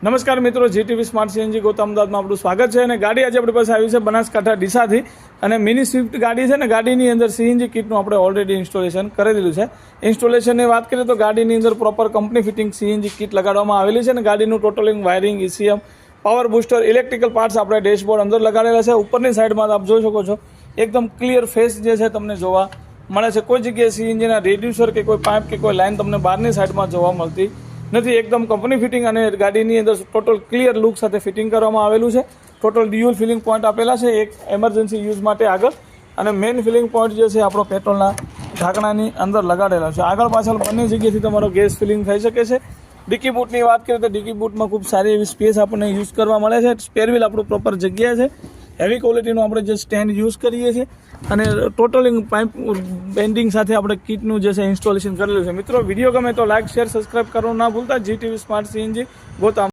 નમસ્કાર મિત્રો, GTV smart CNG ગોતા અમદાવાદમાં આપણું સ્વાગત છે. અને ગાડી આજે આપણી પાસે આવી છે બનાસકાંઠા ડીસાથી. અને મિની સ્વિફ્ટ ગાડી છે ને, ગાડીની અંદર સીએનજી કિટનું આપણે ઓલરેડી ઇન્સ્ટોલેશન કરી દીધું છે. ઇન્સ્ટોલેશનની વાત કરીએ તો ગાડીની અંદર proper company fitting CNG kit લગાડવામાં આવેલી છે. અને ગાડીનું totalling wiring, ECM, power booster, electrical parts આપણે ડેશબોર્ડ અંદર લગાડેલા છે. ઉપરની સાઈડમાં આપ જોઈ શકો છો એકદમ ક્લિયર ફેસ જે છે તમને જોવા મળે છે. કોઈ જગ્યાએ સીએનજીના રેડ્યુસર કે કોઈ પાઇપ કે કોઈ લાઇન તમને બહારની સાઈડમાં જોવા મળતી નથી. એકદમ કંપની ફિટિંગ અને ગાડીની અંદર ટોટલ ક્લિયર લુક સાથે ફિટિંગ કરવામાં આવેલું છે. ટોટલ ડ્યુઅલ ફિલિંગ પોઈન્ટ આપેલા છે, એક એમરજન્સી યુઝ માટે આગળ, અને મેઇન ફિલિંગ પોઈન્ટ જે છે આપણો પેટ્રોલના ઢાંકણાની અંદર લગાડેલા છે. આગળ પાછળ બંને જગ્યાએથી તમારો ગેસ ફિલિંગ થઈ શકે છે. ડિકી બૂટની વાત કરીએ તો ડિકી બૂટમાં ખૂબ સારી એવી સ્પેસ આપણને યુઝ કરવા મળે છે. સ્પેર વ્હીલ આપણું પ્રોપર જગ્યા છે. હેવી ક્વોલિટીનું આપણે જે સ્ટેન્ડ યુઝ કરીએ છીએ અને ટોટલિંગ પાઇપ બેન્ડિંગ સાથે આપણે કિટનું જે છે ઇન્સ્ટોલેશન કરેલું છે. મિત્રો, વિડીયો ગમે તો લાઇક, શેર, સબસ્ક્રાઇબ કરવાનું ના ભૂલતા. જીટીવી સ્માર્ટ સીએનજી ગોતા.